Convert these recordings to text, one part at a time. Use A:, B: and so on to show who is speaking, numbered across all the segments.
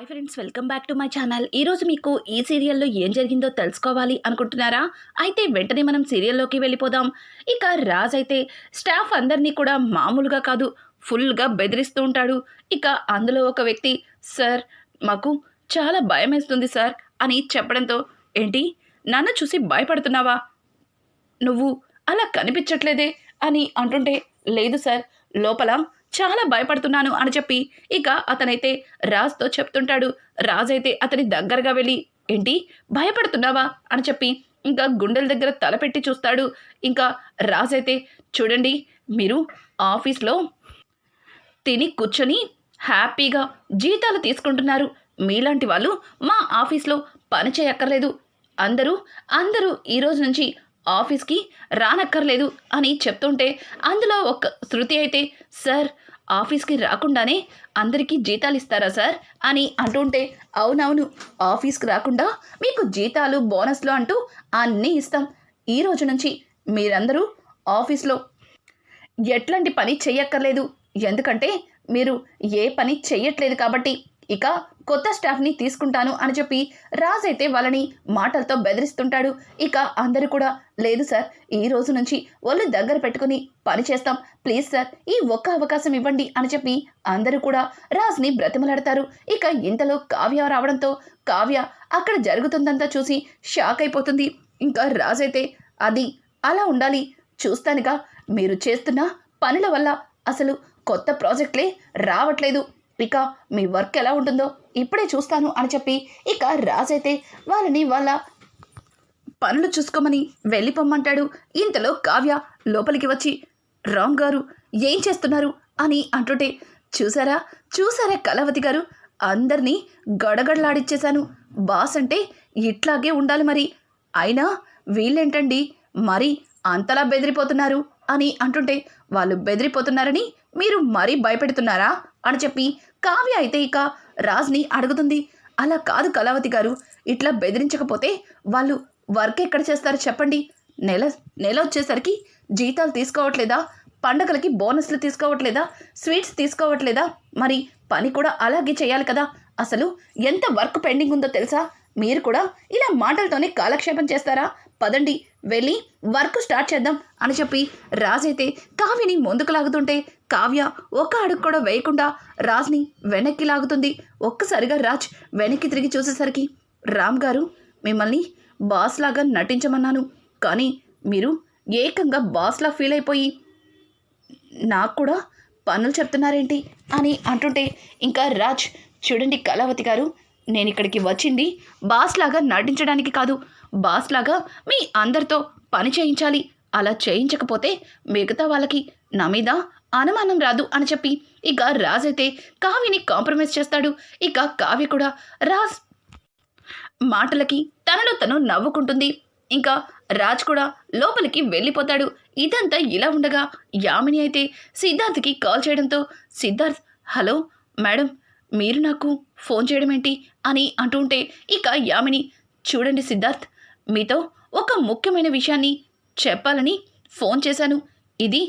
A: Hi friends, welcome back to my channel. ఈరోజు మీకు ఈ సీరియల్లో ఏం జరిగిందో తెలుసుకోవాలి అనుకుంటున్నారా? అయితే వెంటనే మనం సీరియల్లోకి వెళ్ళిపోదాం. ఇక రాజ్ అయితే స్టాఫ్ అందరినీ కూడా మామూలుగా కాదు, ఫుల్గా బెదిరిస్తూ ఉంటాడు. ఇక అందులో ఒక వ్యక్తి, సార్ మాకు చాలా భయం వేస్తుంది సార్ అని చెప్పడంతో, ఏంటి నన్ను చూసి భయపడుతున్నావా? నువ్వు అలా కనిపించట్లేదే అని అంటుంటే, లేదు సార్ లోపల చాలా భయపడుతున్నాను అని చెప్పి ఇక అతనైతే రాజ్తో చెప్తుంటాడు. రాజ్ అయితే అతని దగ్గరగా వెళ్ళి, ఏంటి భయపడుతున్నావా అని చెప్పి ఇంకా గుండెల దగ్గర తలపెట్టి చూస్తాడు. ఇంకా రాజ్ అయితే, చూడండి మీరు ఆఫీస్లో తిని కూర్చొని హ్యాపీగా జీతాలు తీసుకుంటున్నారు. మీలాంటి వాళ్ళు మా ఆఫీస్లో పని చేయక్కర్లేదు. అందరూ ఈరోజు నుంచి ఆఫీస్కి రానక్కర్లేదు అని చెప్తుంటే, అందులో ఒక శృతి అయితే, సార్ ఆఫీస్కి రాకుండానే అందరికీ జీతాలు ఇస్తారా సార్ అని అంటుంటే, అవునవును ఆఫీస్కి రాకుండా మీకు జీతాలు బోనస్లు అంటూ అన్నీ ఇస్తాం. ఈ రోజు నుంచి మీరందరూ ఆఫీస్లో ఎట్లాంటి పని చెయ్యక్కర్లేదు. ఎందుకంటే మీరు ఏ పని చెయ్యట్లేదు కాబట్టి ఇక కొత్త స్టాఫ్ని తీసుకుంటాను అని చెప్పి రాజ్ అయితే వాళ్ళని మాటలతో బెదిరిస్తుంటాడు. ఇక అందరూ కూడా, లేదు సార్ ఈ రోజు నుంచి ఒళ్ళు దగ్గర పెట్టుకుని పని చేస్తాం, ప్లీజ్ సార్ ఈ ఒక్క అవకాశం ఇవ్వండి అని చెప్పి అందరూ కూడా రాజ్ని బ్రతిమలాడతారు. ఇక ఇంతలో కావ్య రావడంతో కావ్య అక్కడ జరుగుతుందంతా చూసి షాక్ అయిపోతుంది. ఇంకా రాజ్ అయితే, అది అలా ఉండాలి, చూస్తానుగా మీరు చేస్తున్న పనుల వల్ల అసలు కొత్త ప్రాజెక్టులే రావట్లేదు, ఇక మీ వర్క్ ఎలా ఉంటుందో ఇప్పుడే చూస్తాను అని చెప్పి ఇక రాజ్ అయితే వాళ్ళని వాళ్ళ పనులు చూసుకోమని వెళ్ళిపోమ్మంటాడు. ఇంతలో కావ్య లోపలికి వచ్చి, రామ్ గారు ఏం చేస్తున్నారు అని అంటుంటే, చూసారా కళావతి గారు, అందరినీ గడగడలాడిచ్చేశాను. బాస్ అంటే ఇట్లాగే ఉండాలి మరి. అయినా వీళ్ళేంటండి మరి అంతలా బెదిరిపోతున్నారు అని అంటుంటే, వాళ్ళు బెదిరిపోతున్నారని మీరు మరీ భయపెడుతున్నారా అని చెప్పి కావ్య అయితే ఇక రాజ్ని అడుగుతుంది. అలా కాదు కళావతి గారు, ఇట్లా బెదిరించకపోతే వాళ్ళు వర్క్ ఎక్కడ చేస్తారు చెప్పండి. నెల వచ్చేసరికి జీతాలు తీసుకోవట్లేదా? పండగలకి బోనస్లు తీసుకోవట్లేదా? స్వీట్స్ తీసుకోవట్లేదా? మరి పని కూడా అలాగే చేయాలి కదా. అసలు ఎంత వర్క్ పెండింగ్ ఉందో తెలుసా? మీరు కూడా ఇలా మాటలతోనే కాలక్షేపం చేస్తారా? పదండి వెళ్ళి వర్క్ స్టార్ట్ చేద్దాం అని చెప్పి రాజ్ అయితే కావ్యని ముందుకు లాగుతుంటే, కావ్య ఒక అడుగు కూడా వేయకుండా రాజ్ని వెనక్కి లాగుతుంది. ఒక్కసారిగా రాజ్ వెనక్కి తిరిగి చూసేసరికి, రామ్ గారు మిమ్మల్ని బాస్ లాగా నటించమన్నాను, కానీ మీరు ఏకంగా బాస్లా ఫీల్ అయిపోయి నాకు కూడా పనులు చెప్తున్నారేంటి అని అంటుంటే, ఇంకా రాజ్, చూడండి కళావతి గారు, నేను ఇక్కడికి వచ్చింది బాస్ లాగా నటించడానికి కాదు, బాస్ లాగా మీ అందరితో పని చేయించాలి. అలా చేయించకపోతే మిగతా వాళ్ళకి నా మీద అనుమానం రాదు అని చెప్పి ఇక రాజ్ అయితే కావ్యని కాంప్రమైజ్ చేస్తాడు. ఇక కావ్య కూడా రాజ్ మాటలకి తనలో తను నవ్వుకుంటుంది. ఇంకా రాజ్ కూడా లోపలికి వెళ్ళిపోతాడు. ఇదంతా ఇలా ఉండగా యామిని అయితే సిద్ధార్థ్కి కాల్ చేయడంతో, సిద్ధార్థ్ హలో మేడం, మీరు నాకు ఫోన్ చేయడం ఏంటి అని అంటుంటే, ఇక యామిని, చూడండి సిద్ధార్థ్, మీతో ఒక ముఖ్యమైన విషయాన్ని చెప్పాలని ఫోన్ చేశాను, ఇది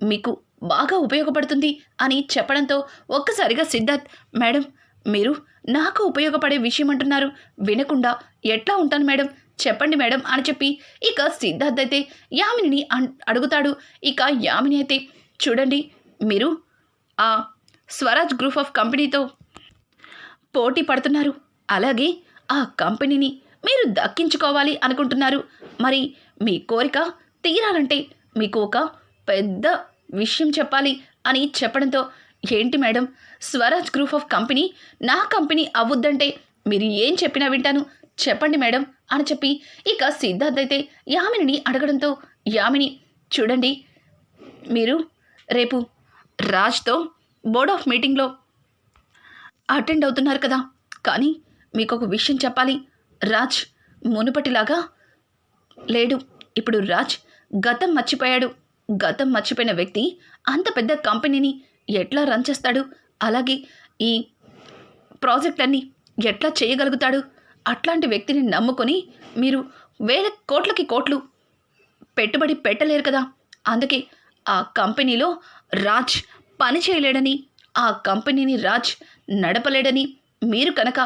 A: మీకు బాగా ఉపయోగపడుతుంది అని చెప్పడంతో ఒక్కసారిగా సిద్ధార్థ్, మేడం మీరు నాకు ఉపయోగపడే విషయం అంటున్నారు, వినకుండా ఎట్లా ఉంటాను మేడం, చెప్పండి మేడం అని చెప్పి ఇక సిద్ధార్థ్ అయితే యామినిని అడుగుతాడు. ఇక యామిని అయితే, చూడండి మీరు ఆ స్వరాజ్ గ్రూప్ ఆఫ్ కంపెనీతో పోటీ పడుతున్నారు, అలాగే ఆ కంపెనీని మీరు దక్కించుకోవాలి అనుకుంటున్నారు. మరి మీ కోరిక తీరాలంటే మీకు ఒక పెద్ద విషయం చెప్పాలి అని చెప్పడంతో, ఏంటి madam, Swaraj group of company నా కంపెనీ అవ్వద్దంటే మీరు ఏం చెప్పినా వింటాను, చెప్పండి మేడం అని చెప్పి ఇక సిద్ధార్థ్ అయితే యామినిని అడగడంతో, యామిని చూడండి మీరు రేపు రాజ్తో బోర్డ్ ఆఫ్ మీటింగ్లో అటెండ్ అవుతున్నారు కదా, కానీ మీకు ఒక విషయం చెప్పాలి. రాజ్ మునుపటిలాగా లేడు. ఇప్పుడు రాజ్ గతం మర్చిపోయాడు. గతం మర్చిపోయిన వ్యక్తి అంత పెద్ద కంపెనీని ఎట్లా రన్ చేస్తాడు? అలాగే ఈ ప్రాజెక్టులన్నీ ఎట్లా చేయగలుగుతాడు? అట్లాంటి వ్యక్తిని నమ్ముకొని మీరు వేల కోట్లకి కోట్లు పెట్టుబడి పెట్టలేరు కదా. అందుకే ఆ కంపెనీలో రాజ్ పని చేయలేడని, ఆ కంపెనీని రాజ్ నడపలేడని మీరు కనుక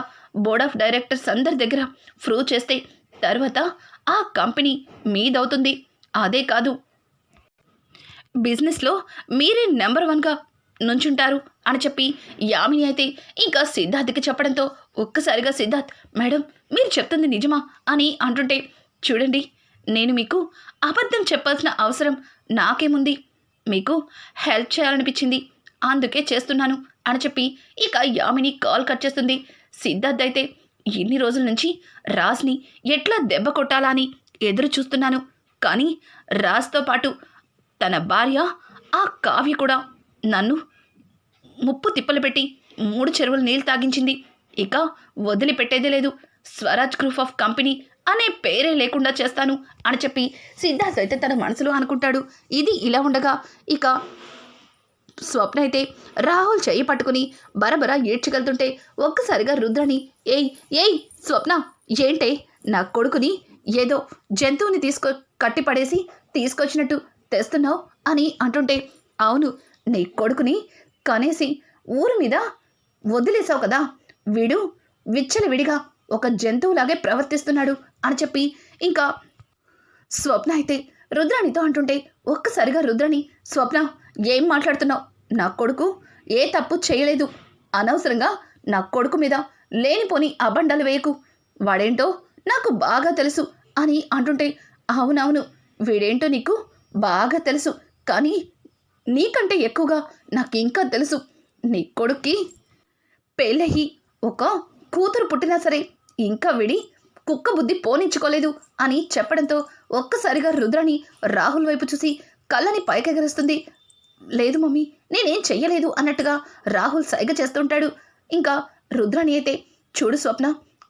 A: బోర్డ్ ఆఫ్ డైరెక్టర్స్ అందరి దగ్గర ప్రూవ్ చేస్తే తర్వాత ఆ కంపెనీ మీదవుతుంది. అదే కాదు, బిజినెస్లో మీరే నెంబర్ 1గా నుంచుంటారు అని చెప్పి యామిని అయితే ఇంకా సిద్ధార్థ్కి చెప్పడంతో ఒక్కసారిగా సిద్ధార్థ్, మేడం మీరు చెప్తుంది నిజమా అని అంటుంటే, చూడండి నేను మీకు అబద్ధం చెప్పాల్సిన అవసరం నాకేముంది, మీకు హెల్ప్ చేయాలనిపించింది అందుకే చేస్తున్నాను అని చెప్పి ఇక యామిని కాల్ కట్ చేస్తుంది. సిద్ధార్థ్ అయితే ఇన్ని రోజుల నుంచి రాజ్ని ఎట్లా దెబ్బ కొట్టాలా అని ఎదురు చూస్తున్నాను, కానీ రాజ్తో పాటు తన భార్య ఆ కావ్య కూడా నన్ను ముప్పు తిప్పలు పెట్టి 3 చెరువులు నీళ్ళు తాగించింది. ఇక వదిలిపెట్టేదే లేదు. స్వరాజ్ గ్రూప్ ఆఫ్ కంపెనీ అనే పేరే లేకుండా చేస్తాను అని చెప్పి సిద్ధార్థ్ అయితే తన మనసులో అనుకుంటాడు. ఇది ఇలా ఉండగా ఇక స్వప్న అయితే రాహుల్ చెయ్యి పట్టుకుని బరబర ఏడ్చగలుగుతుంటే ఒక్కసారిగా రుద్రని, ఏయ్ ఏయ్ స్వప్న, ఏంటే నా కొడుకుని ఏదో జంతువుని కట్టిపడేసి తీసుకొచ్చినట్టు తెస్తున్నావు అని అంటుంటే, అవును నీ కొడుకుని కనేసి ఊరు మీద వదిలేసావు కదా, వీడు విచ్చలవిడిగా ఒక జంతువులాగే ప్రవర్తిస్తున్నాడు అని చెప్పి ఇంకా స్వప్న అయితే రుద్రాణితో అంటుంటే ఒక్కసారిగా రుద్రాణి, స్వప్న ఏం మాట్లాడుతున్నావు, నా కొడుకు ఏ తప్పు చేయలేదు, అనవసరంగా నా కొడుకు మీద లేనిపోని అబండాలు వేయకు, వాడేంటో నాకు బాగా తెలుసు అని అంటుంటే, అవునవును వీడేంటో నీకు బాగా తెలుసు, కానీ నీకంటే ఎక్కువగా నాకు ఇంకా తెలుసు, నీ కొడుక్కి పెళ్ళయి ఒక కూతురు పుట్టినా సరే ఇంకా విడి కుక్క బుద్ధి పోనించుకోలేదు అని చెప్పడంతో ఒక్కసారిగా రుద్రాణి రాహుల్ వైపు చూసి కళ్ళని పైకెగరేస్తుంది. లేదు మమ్మీ నేనేం చెయ్యలేదు అన్నట్టుగా రాహుల్ సైగ చేస్తుంటాడు. ఇంకా రుద్రాణి అయితే, చూడు స్వప్న,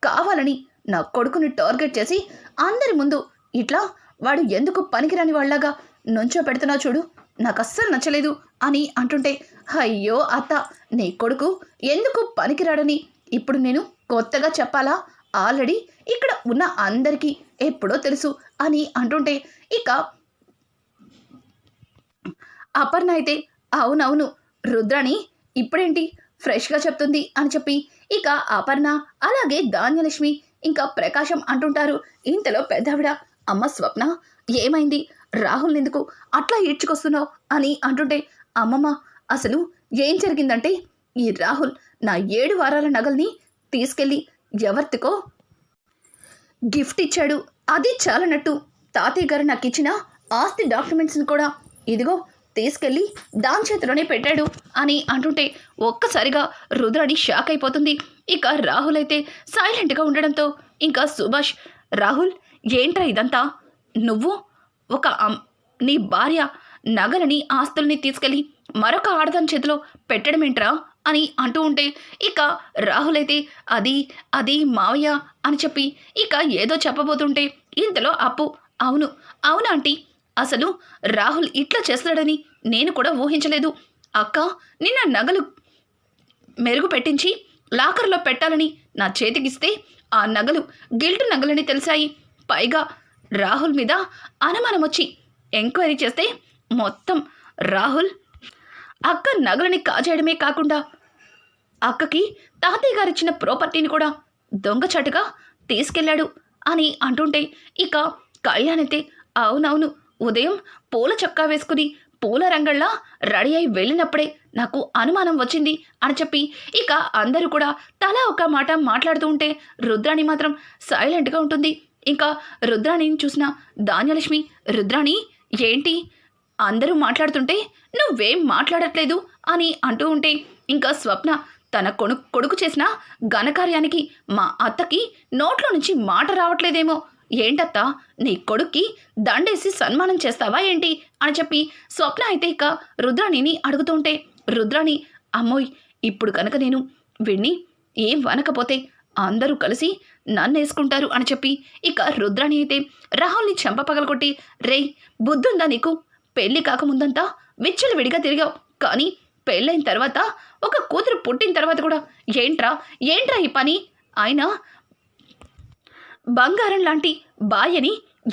A: కావాలని నా కొడుకుని టార్గెట్ చేసి అందరి ముందు ఇట్లా వాడు ఎందుకు పనికిరాని వాళ్ళగా నుంచో పెడుతున్నావు చూడు, నాకు అస్సలు నచ్చలేదు అని అంటుంటే, అయ్యో అత్త, నీ కొడుకు ఎందుకు పనికిరాడని ఇప్పుడు నేను కొత్తగా చెప్పాలా, ఆల్రెడీ ఇక్కడ ఉన్న అందరికీ ఎప్పుడో తెలుసు అని అంటుంటే ఇక అపర్ణ అయితే, అవునవును రుద్రాణి ఇప్పుడేంటి ఫ్రెష్గా చెప్తుంది అని చెప్పి ఇక అపర్ణ అలాగే ధాన్యలక్ష్మి ఇంకా ప్రకాశం అంటుంటారు. ఇంతలో పెద్దవిడ, అమ్మ స్వప్న ఏమైంది, రాహుల్ ఎందుకు అట్లా ఈడ్చుకొస్తున్నావు అని అంటుంటే, అమ్మమ్మ అసలు ఏం జరిగిందంటే ఈ రాహుల్ నా 7 వారాల నగల్ని తీసుకెళ్ళి ఎవరికో గిఫ్ట్ ఇచ్చాడు, అది చాలనట్టు తాతయ్య గారు నాకు ఇచ్చిన ఆస్తి డాక్యుమెంట్స్ని కూడా ఇదిగో తీసుకెళ్ళి దాని చేతిలోనే పెట్టాడు అని అంటుంటే ఒక్కసారిగా రుద్రాణి షాక్ అయిపోతుంది. ఇక రాహుల్ అయితే సైలెంట్గా ఉండడంతో ఇంకా సుభాష్, రాహుల్ ఏంట్రా ఇదంతా, నువ్వు ఒక నీ భార్య నగలని ఆస్తుల్ని తీసుకెళ్ళి మరొక ఆడదాని చేతిలో పెట్టడం ఏంట్రా అని అంటూ ఉంటే ఇక రాహుల్ అయితే అది మావయ్య అని చెప్పి ఇక ఏదో చెప్పబోతుంటే ఇంతలో అప్పు, అవును అవును ఆంటీ, అసలు రాహుల్ ఇట్లా చేస్తాడని నేను కూడా ఊహించలేదు. అక్క నిన్న నగలు మెరుగు పెట్టించి లాకర్లో పెట్టాలని నా చేతికిస్తే ఆ నగలు గిల్ట్ నగలని తెలిసాయి. పైగా రాహుల్ మీద అనుమానం వచ్చి ఎంక్వైరీ చేస్తే మొత్తం రాహుల్ అక్క నగలని కాజేయడమే కాకుండా అక్కకి తాతయ్య గారిచ్చిన ప్రాపర్టీని కూడా దొంగచాటుగా తీసుకెళ్లాడు అని అంటుంటే ఇక కళ్యాణ్ అయితే, అవునవును ఉదయం పూల చొక్కా వేసుకుని పూల రంగళ్ళ రెడీ అయి వెళ్ళినప్పుడే నాకు అనుమానం వచ్చింది అని చెప్పి ఇక అందరూ కూడా తలా ఒక మాట మాట్లాడుతూ ఉంటే రుద్రాణి మాత్రం సైలెంట్గా ఉంటుంది. ఇంకా రుద్రాణిని చూసిన ధాన్యలక్ష్మి, రుద్రాణి ఏంటి అందరూ మాట్లాడుతుంటే నువ్వేం మాట్లాడట్లేదు అని అంటూ ఉంటే ఇంకా స్వప్న, తన కొడుకు చేసిన ఘనకార్యానికి మా అత్తకి నోట్లో నుంచి మాట రావట్లేదేమో, ఏంటత్తా నీ కొడుక్కి దండేసి సన్మానం చేస్తావా ఏంటి అని చెప్పి స్వప్న అయితే ఇక రుద్రాణిని అడుగుతుంటే రుద్రాణి, అమ్మోయ్ ఇప్పుడు కనుక నేను వీణ్ణి ఏం వనకపోతే అందరూ కలిసి నన్నేసుకుంటారు అని చెప్పి ఇక రుద్రాణి అయితే రాహుల్ని చెంప పగలగొట్టి, రేయ్ బుద్ధుందా నీకు, పెళ్లి కాకముందంతా విచ్చలు విడిగా తిరిగావు, కానీ పెళ్ళైన తర్వాత ఒక కూతురు పుట్టిన తర్వాత కూడా ఏంట్రా ఈ పని, అయినా బంగారం లాంటి భార్యని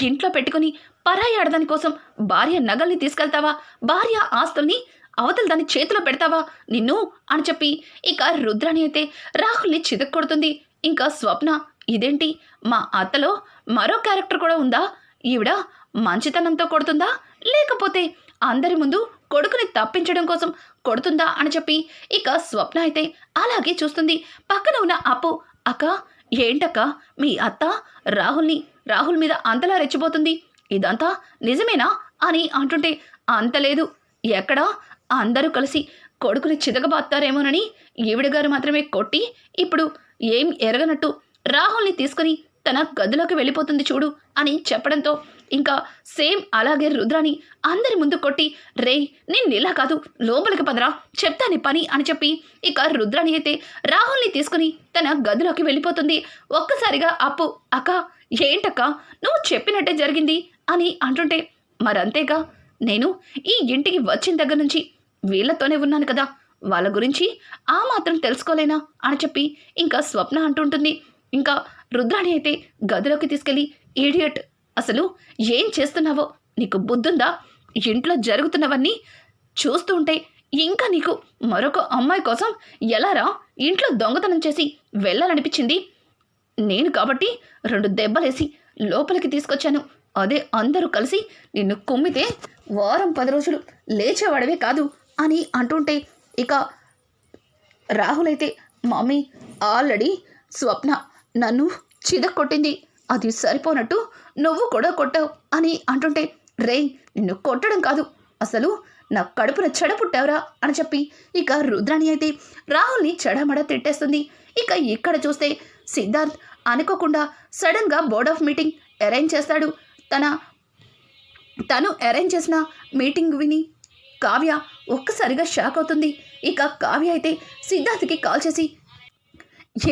A: ఇంట్లో పెట్టుకుని పరాయి ఆడదాని కోసం భార్య నగల్ని తీసుకెళ్తావా, భార్య ఆస్తుల్ని అవతల దాన్ని చేతిలో పెడతావా నిన్ను అని చెప్పి ఇక రుద్రాణి అయితే రాహుల్ని చితక్కొడుతుంది. ఇంకా స్వప్న, ఇదేంటి మా అత్తలో మరో క్యారెక్టర్ కూడా ఉందా? ఈవిడ మంచితనంతో కొడుతుందా, లేకపోతే అందరి ముందు కొడుకుని తప్పించడం కోసం కొడుతుందా అని చెప్పి ఇక స్వప్న అయితే అలాగే చూస్తుంది. పక్కన ఉన్న అప్పు, అక్క ఏంటక్క మీ అత్త రాహుల్ మీద అంతలా రెచ్చిపోతుంది, ఇదంతా నిజమేనా అని అంటుంటే, అంతలేదు, ఎక్కడా అందరూ కలిసి కొడుకుని చితకబాత్తారేమోనని ఈవిడ గారు మాత్రమే కొట్టి ఇప్పుడు ఏం ఎరగనట్టు రాహుల్ని తీసుకుని తన గదిలోకి వెళ్ళిపోతుంది చూడు అని చెప్పడంతో ఇంకా సేమ్ అలాగే రుద్రాని అందరి ముందు కొట్టి, రేయ్ నేను ఇలా కాదు, లోపలికి పదరా చెప్తాని పని అని చెప్పి ఇక రుద్రాని అయితే రాహుల్ని తీసుకుని తన గదిలోకి వెళ్ళిపోతుంది. ఒక్కసారిగా అప్పు, అక్క ఏంటక్క నువ్వు చెప్పినట్టే జరిగింది అని అంటుంటే, మరంతేగా, నేను ఈ ఇంటికి వచ్చిన దగ్గర నుంచి వీళ్ళతోనే ఉన్నాను కదా, వాళ్ళ గురించి ఆ మాత్రం తెలుసుకోలేనా అని చెప్పి ఇంకా స్వప్న అంటుంటుంది. ఇంకా రుద్రాణి అయితే గదిలోకి తీసుకెళ్ళి, ఈడియట్, అసలు ఏం చేస్తున్నావో నీకు బుద్ధుందా? ఇంట్లో జరుగుతున్నవన్నీ చూస్తూ ఉంటే ఇంకా నీకు మరొక అమ్మాయి కోసం ఎలారా ఇంట్లో దొంగతనం చేసి వెళ్ళాలనిపించింది? నేను కాబట్టి 2 దెబ్బలేసి లోపలికి తీసుకొచ్చాను. అదే అందరూ కలిసి నిన్ను కుమ్మితే వారం 10 రోజులు లేచేవాడవే కాదు అని అంటుంటే ఇక రాహుల్ అయితే, మమ్మీ ఆల్రెడీ స్వప్న నన్ను చిదక్కొట్టింది, అది సరిపోనట్టు నువ్వు కూడా కొట్టావు అని అంటుంటే, రేయ్ నిన్ను కొట్టడం కాదు, అసలు నా కడుపున చెడపుట్టావురా అని చెప్పి ఇక రుద్రాణి అయితే రాహుల్ని చెడమడ తిట్టేస్తుంది. ఇక ఇక్కడ చూస్తే సిద్ధార్థ్ అనుకోకుండా సడన్గా బోర్డ్ ఆఫ్ మీటింగ్ అరేంజ్ చేస్తాడు. తను అరేంజ్ చేసిన మీటింగ్ విని కావ్య ఒక్కసారిగా షాక్ అవుతుంది. ఇక కావ్య అయితే సిద్ధార్థ్కి కాల్ చేసి,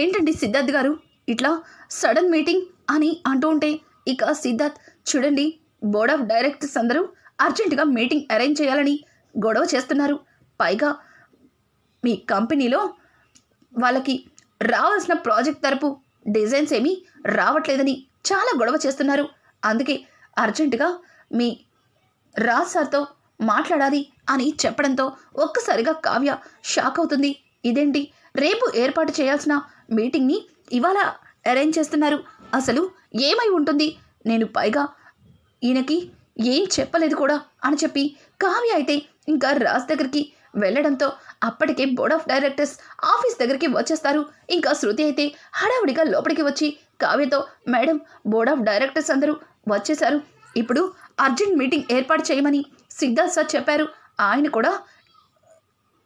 A: ఏంటండి సిద్ధార్థ్ గారు ఇట్లా సడన్ మీటింగ్ అని అంటూ ఉంటే ఇక సిద్ధార్థ్, చూడండి బోర్డ్ ఆఫ్ డైరెక్టర్స్ అందరూ అర్జెంటుగా మీటింగ్ అరేంజ్ చేయాలని గొడవ చేస్తున్నారు. పైగా మీ కంపెనీలో వాళ్ళకి రావాల్సిన ప్రాజెక్ట్ తరపు డిజైన్స్ ఏమీ రావట్లేదని చాలా గొడవ చేస్తున్నారు. అందుకే అర్జెంటుగా మీ రాజ్ సార్తో మాట్లాడాలి అని చెప్పడంతో ఒక్కసారిగా కావ్య షాక్ అవుతుంది. ఇదేంటి, రేపు ఏర్పాటు చేయాల్సిన మీటింగ్ని ఇవాళ అరేంజ్ చేస్తున్నారు, అసలు ఏమై ఉంటుంది? నేను పైగా ఈయనకి ఏం చెప్పలేదు కూడా అని చెప్పి కావ్య అయితే ఇంకా రాజ్ దగ్గరికి వెళ్ళడంతో అప్పటికే బోర్డ్ ఆఫ్ డైరెక్టర్స్ ఆఫీస్ దగ్గరికి వచ్చేస్తారు. ఇంకా శృతి అయితే హడావుడిగా లోపలికి వచ్చి కావ్యతో, మేడం బోర్డ్ ఆఫ్ డైరెక్టర్స్ అందరూ వచ్చేశారు, ఇప్పుడు అర్జెంట్ మీటింగ్ ఏర్పాటు చేయమని సిద్ధార్థ్ సార్ చెప్పారు, ఆయన కూడా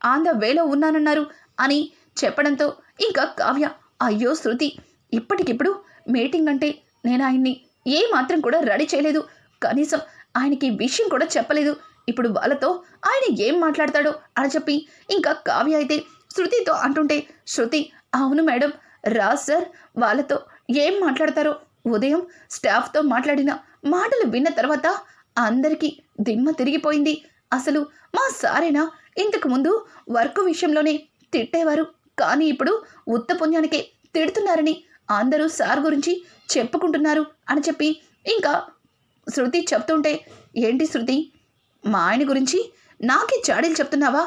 A: ఆన్ ద వేలో ఉన్నానన్నారు అని చెప్పడంతో ఇంకా కావ్య, అయ్యో శృతి, ఇప్పటికిప్పుడు మీటింగ్ అంటే నేను ఆయన్ని ఏ మాత్రం కూడా రెడీ చేయలేదు, కనీసం ఆయనకి విషయం కూడా చెప్పలేదు, ఇప్పుడు వాళ్ళతో ఆయన ఏం మాట్లాడతాడో అని చెప్పి ఇంకా కావ్య అయితే శృతితో అంటుంటే, శృతి, అవును మేడం, రాజ్ సార్ వాళ్ళతో ఏం మాట్లాడతారో ఉదయం స్టాఫ్తో మాట్లాడిన మాటలు విన్న తర్వాత అందరికీ దిమ్మ తిరిగిపోయింది. అసలు మా సారేనా ఇంతకు ముందు వర్క్ విషయంలోనే తిట్టేవారు, కానీ ఇప్పుడు ఉత్త పుణ్యానికే తిడుతున్నారని అందరూ సార్ గురించి చెప్పుకుంటున్నారు అని చెప్పి ఇంకా శృతి చెప్తుంటే, ఏంటి శృతి, మా ఆయన గురించి నాకే చాడీలు చెప్తున్నావా?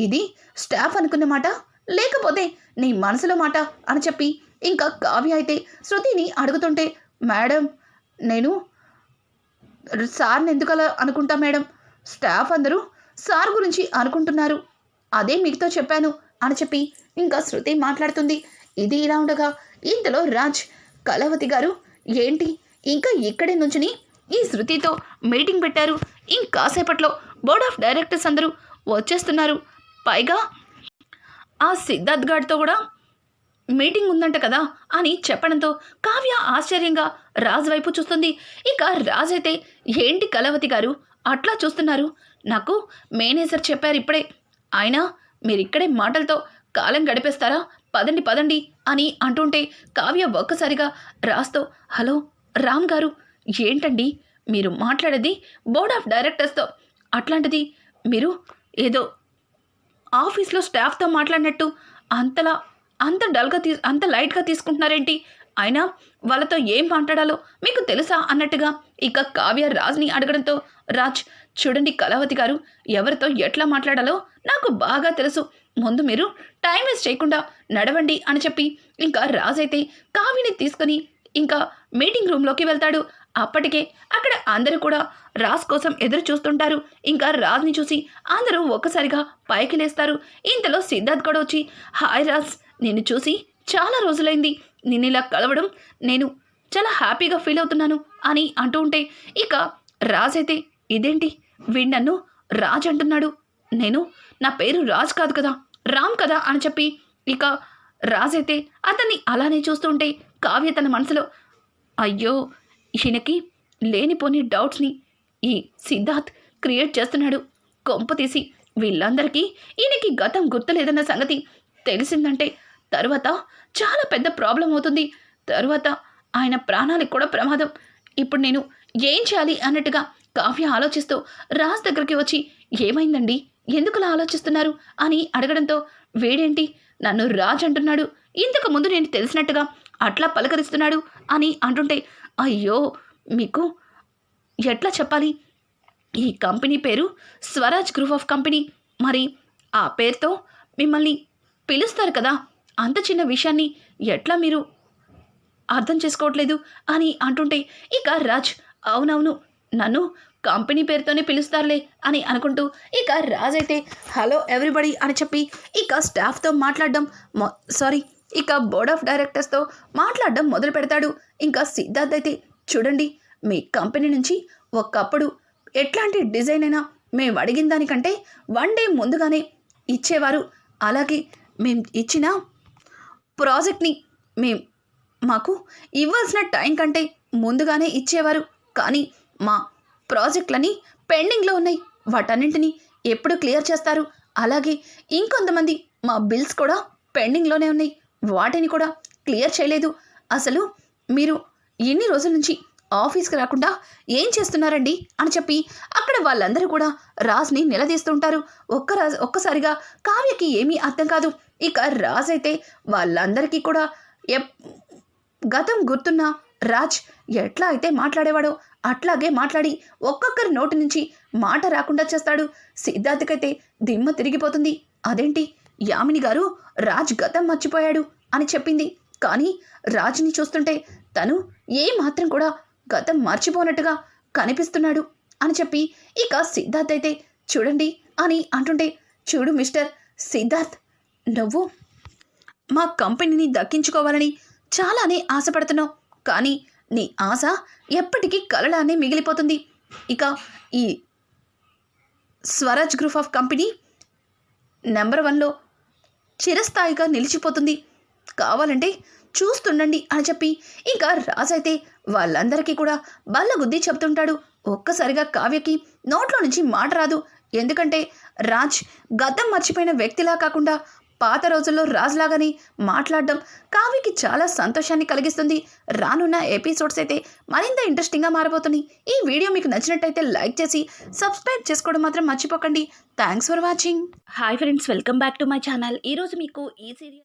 A: ఇది స్టాఫ్ అనుకున్న మాట లేకపోతే నీ మనసులో మాట అని చెప్పి ఇంకా కావ్య అయితే శృతిని అడుగుతుంటే, మేడం నేను సార్ని ఎందుకు అలా అనుకుంటా మేడం, స్టాఫ్ అందరూ సార్ గురించి అనుకుంటున్నారు, అదే మీతో చెప్పాను అని చెప్పి ఇంకా శృతి మాట్లాడుతుంది. ఇది ఇలా ఉండగా ఇంతలో రాజ్, కళావతి గారు ఏంటి ఇంకా ఇక్కడే నుంచుని ఈ శృతితో మీటింగ్ పెట్టారు, ఇంకాసేపట్లో బోర్డ్ ఆఫ్ డైరెక్టర్స్ అందరూ వచ్చేస్తున్నారు, పైగా ఆ సిద్ధార్థ్ గారితో కూడా మీటింగ్ ఉందంట కదా అని చెప్పడంతో కావ్య ఆశ్చర్యంగా రాజ్ వైపు చూస్తుంది. ఇక రాజ్ అయితే, ఏంటి కళావతి గారు అట్లా చూస్తున్నారు, నాకు మేనేజర్ చెప్పారు ఇప్పుడే, అయినా మీరిక్కడే మాటలతో కాలం గడిపేస్తారా, పదండి పదండి అని అంటుంటే కావ్య ఒక్కసారిగా రాజ్తో, హలో రామ్ గారు, ఏంటండి మీరు మాట్లాడేది బోర్డ్ ఆఫ్ డైరెక్టర్స్తో, అట్లాంటిది మీరు ఏదో ఆఫీస్లో స్టాఫ్తో మాట్లాడినట్టు అంత లైట్గా తీసుకుంటున్నారేంటి అయినా వాళ్ళతో ఏం మాట్లాడాలో మీకు తెలుసా అన్నట్టుగా ఇక కావ్య రాజ్ని అడగడంతో, రాజ్ చూడండి కళావతి గారు, ఎవరితో ఎట్లా మాట్లాడాలో నాకు బాగా తెలుసు. ముందు మీరు టైం వేస్ట్ చేయకుండా నడవండి అని చెప్పి ఇంకా రాజ్ అయితే కావ్యని తీసుకుని ఇంకా మీటింగ్ రూమ్లోకి వెళ్తాడు. అప్పటికే అక్కడ అందరూ కూడా రాజ్ కోసం ఎదురు చూస్తుంటారు. ఇంకా రాజ్ని చూసి అందరూ ఒక్కసారిగా పైకి లేస్తారు. ఇంతలో సిద్ధార్థ్ కూడా వచ్చి, హాయ్ రాజ్, నిన్ను చూసి చాలా రోజులైంది, నిన్ను ఇలా కలవడం నేను చాలా హ్యాపీగా ఫీల్ అవుతున్నాను అని అంటూ ఉంటే ఇక రాజ్ అయితే, ఇదేంటి వీడు నన్ను రాజ్ అంటున్నాడు, నా పేరు రాజ్ కాదు కదా, రామ్ కదా అని చెప్పి ఇక రాజ్ అయితే అతన్ని అలానే చూస్తుంటే కావ్య తన మనసులో, అయ్యో ఈయనకి లేనిపోని డౌట్స్ని ఈ సిద్ధార్థ్ క్రియేట్ చేస్తున్నాడు, కొంప తీసి వీళ్ళందరికీ ఈయనకి గతం గుర్తులేదన్న సంగతి తెలిసిందంటే తర్వాత చాలా పెద్ద ప్రాబ్లం అవుతుంది, తర్వాత ఆయన ప్రాణాలకు కూడా ప్రమాదం, ఇప్పుడు నేను ఏం చేయాలి అన్నట్టుగా కావ్య ఆలోచిస్తూ రాజ్ దగ్గరికి వచ్చి, ఏమైందండి, ఎందుకులా ఆలోచిస్తున్నారు అని అడగడంతో, వీడేంటి నన్ను రాజ్ అంటున్నాడు, ఇంతకు ముందు నేను తెలిసినట్టుగా అట్లా పలకరిస్తున్నాడు అని అంటుంటే, అయ్యో మీకు ఎట్లా చెప్పాలి, ఈ కంపెనీ పేరు స్వరాజ్ గ్రూప్ ఆఫ్ కంపెనీ, మరి ఆ పేరుతో మిమ్మల్ని పిలుస్తారు కదా, అంత చిన్న విషయాన్ని ఎట్లా మీరు అర్థం చేసుకోవట్లేదు అని అంటుంటే ఇక రాజ్, అవునవును నన్ను కంపెనీ పేరుతోనే పిలుస్తారులే అని అనుకుంటూ ఇక రాజ్ అయితే హలో ఎవ్రీబడి అని చెప్పి ఇక స్టాఫ్తో మాట్లాడడం ఇక బోర్డ్ ఆఫ్ డైరెక్టర్స్తో మాట్లాడడం మొదలు పెడతాడు. ఇంకా సిద్ధార్థ్ అయితే, చూడండి మీ కంపెనీ నుంచి ఒకప్పుడు ఎట్లాంటి డిజైన్ అయినా మేము అడిగిన దానికంటే 1 డే ముందుగానే ఇచ్చేవారు, అలాగే మేము ఇచ్చిన ప్రాజెక్ట్ని మాకు ఇవ్వాల్సిన టైం కంటే ముందుగానే ఇచ్చేవారు, కానీ మా ప్రాజెక్టులని పెండింగ్లో ఉన్నాయి, వాటన్నింటినీ ఎప్పుడు క్లియర్ చేస్తారు, అలాగే ఇంకొంతమంది మా బిల్స్ కూడా పెండింగ్లోనే ఉన్నాయి, వాటిని కూడా క్లియర్ చేయలేదు, అసలు మీరు ఎన్ని రోజుల నుంచి ఆఫీస్కి రాకుండా ఏం చేస్తున్నారండి అని చెప్పి అక్కడ వాళ్ళందరూ కూడా రాజ్ని నిలదీస్తుంటారు. ఒక్కసారిగా కావ్యకి ఏమీ అర్థం కాదు. ఇక రాజ్ అయితే వాళ్ళందరికీ కూడా గతం గుర్తున్న రాజ్ ఎట్లా అయితే మాట్లాడేవాడో అట్లాగే మాట్లాడి ఒక్కొక్కరి నోటి నుంచి మాట రాకుండా చేస్తాడు. సిద్ధార్థకైతే దిమ్మ తిరిగిపోతుంది. అదేంటి యామిని గారు రాజ్ గతం మర్చిపోయాడు అని చెప్పింది, కానీ రాజ్ని చూస్తుంటే తను ఏ మాత్రం కూడా గతం మర్చిపోనట్టుగా కనిపిస్తున్నాడు అని చెప్పి ఇక సిద్ధార్థ్ అయితే, చూడండి అని అంటుంటే, చూడు మిస్టర్ సిద్ధార్థ్, నువ్వు మా కంపెనీని దక్కించుకోవాలని చాలానే ఆశపడుతున్నావు, కానీ నీ ఆశ ఎప్పటికీ కలలానే మిగిలిపోతుంది. ఇక ఈ Swaraj group of company number 1లో చిరస్థాయిగా నిలిచిపోతుంది, కావాలంటే చూస్తుండండి అని చెప్పి ఇంకా రాజ్ అయితే వాళ్ళందరికీ కూడా బల్లగుద్ది చెప్తుంటాడు. ఒక్కసారిగా కావ్యకి నోట్లో నుంచి మాట రాదు. ఎందుకంటే రాజ్ గతం మర్చిపోయిన వ్యక్తిలా కాకుండా పాత రోజుల్లో రాజ్లాగానే మాట్లాడడం కావ్యకి చాలా సంతోషాన్ని కలిగిస్తుంది. రానున్న ఎపిసోడ్స్ అయితే మరింత ఇంట్రెస్టింగ్గా మారబోతున్నాయి. ఈ వీడియో మీకు నచ్చినట్టయితే లైక్ చేసి సబ్స్క్రైబ్ చేసుకోవడం మాత్రం మర్చిపోకండి. Thanks for watching. Hi friends, welcome back to my channel. ఈరోజు మీకు ఈ సీరియల్